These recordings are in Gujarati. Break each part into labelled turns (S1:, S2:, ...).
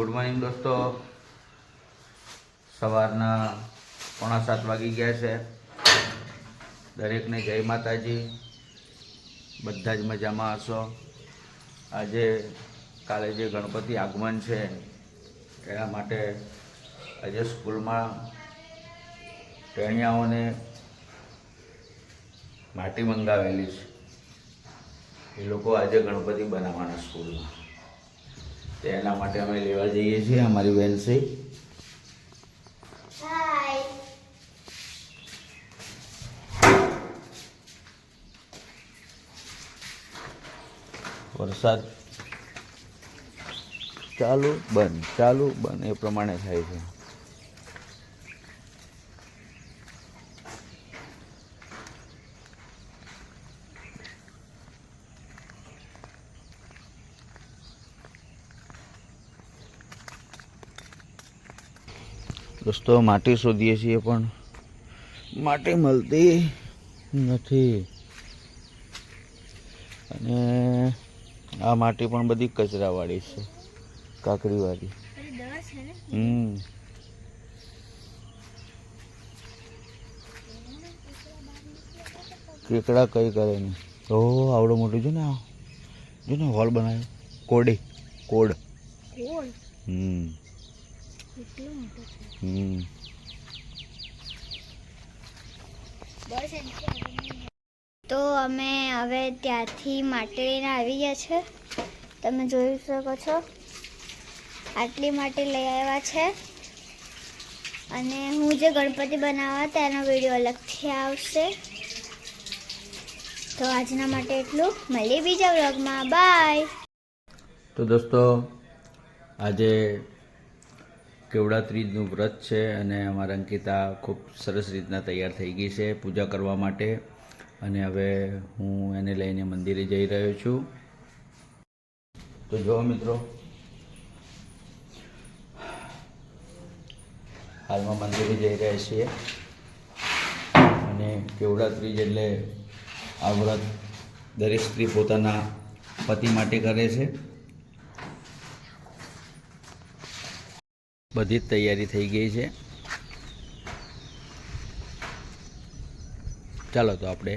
S1: ગુડ મોર્નિંગ દોસ્તો, સવારના 6:45 વાગી ગયા છે। દરેકને જય માતાજી, બધા જ મજામાં હશો। આજે કાલે જે ગણપતિ આગમન છે એના માટે આજે સ્કૂલમાં ટેણિયાઓને માટી મંગાવેલી છે। એ લોકો આજે ગણપતિ બનાવવાના સ્કૂલમાં, તેના માટે અમે લેવા જઈએ છીએ। અમારી બેન છે, વરસાદ ચાલુ બંધ એ પ્રમાણે થાય છે। દોસ્તો માટી શોધીએ છીએ પણ માટી મળતી નથી, અને આ માટી પણ બધી કચરાવાળી છે, કાકડીવાળી। કેકડા કઈ કરે નહીં। ઓહો, આવડો મોટું જો ને હોલ બનાવ્યો, કોડ।
S2: તો અમે હવે ત્યાંથી માટી લઈને આવી ગયા છે। તમે જોઈ શકો છો, આટલી માટી લઈ આવ્યા છે, અને હું જે ગણપતિ બનાવવા તેનો વિડીયો અલગથી આવશે। તો આજના માટે એટલું, મળીએ બીજા વ્લોગમાં, બાય।
S1: તો દોસ્તો, આજે કેવડા ત્રીજનું વ્રત છે, અને અમારા અંકિતા ખૂબ સરસ રીતના તૈયાર થઈ ગઈ છે પૂજા કરવા માટે, અને હવે હું એને લઈને મંદિરે જઈ રહ્યો છું। તો જો મિત્રો, હાલમાં મંદિરે જઈ રહ્યા છીએ, અને કેવડા ત્રીજ એટલે આ વ્રત દરેક સ્ત્રી પોતાના પતિ માટે કરે છે। બધી જ તૈયારી થઈ ગઈ છે, ચાલો તો આપણે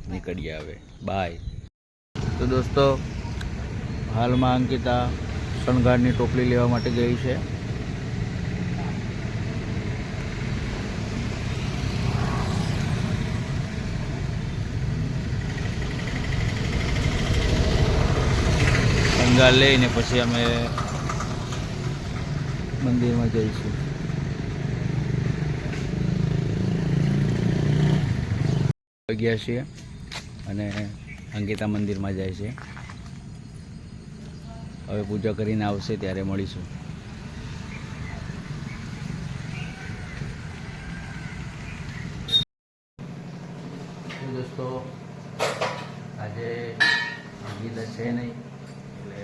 S1: નીકળીએ હવે, બાય। તો દોસ્તો, હાલમાં અંકિતા શણગારની ટોપલી લેવા માટે ગઈ છે। શણગાર લઈને પછી અમે મંદિરમાં જઈશું। ગયા છીએ અને અંકિતા મંદિરમાં જાય છે। હવે પૂજા કરીને આવશે ત્યારે મળીશું। દોસ્તો, આજે અંકિતા છે નહીં, એટલે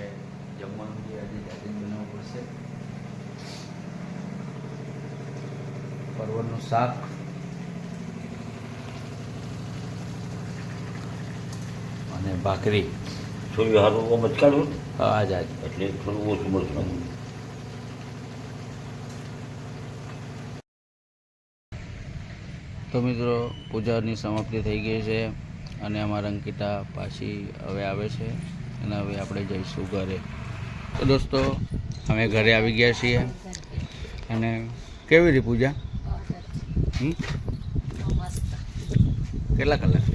S1: જમવાનું જે આજે જાતે જ બનાવવું પડશે। પરવળનું શાક, અને ભાખરી।
S3: થોડી હારું મચકાડું,
S1: હા જ
S3: એટલે થોડું ઓછું મચકાડું।
S1: તો મિત્રો, પૂજાની સમાપ્તિ થઈ ગઈ છે, અને અમારા અંકિતા પાછી હવે આવે છે, અને હવે આપણે જઈશું ઘરે। તો દોસ્તો, અમે ઘરે આવી ગયા છીએ, અને કેવી રહી પૂજા? કેટલા કલાક?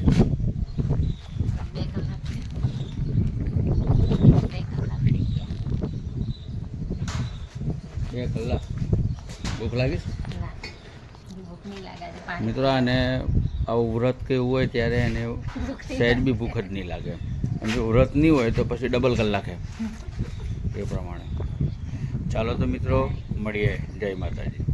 S1: 2 કલાક। ભૂખ લાગી મિત્રો? અને આવું વ્રત કે એવું હોય ત્યારે એને સહેજ બી ભૂખ જ નહીં લાગે, અને જો વ્રત નહીં હોય તો પછી ડબલ કલાકે, એ પ્રમાણે। ચાલો તો મિત્રો, મળીએ, જય માતાજી।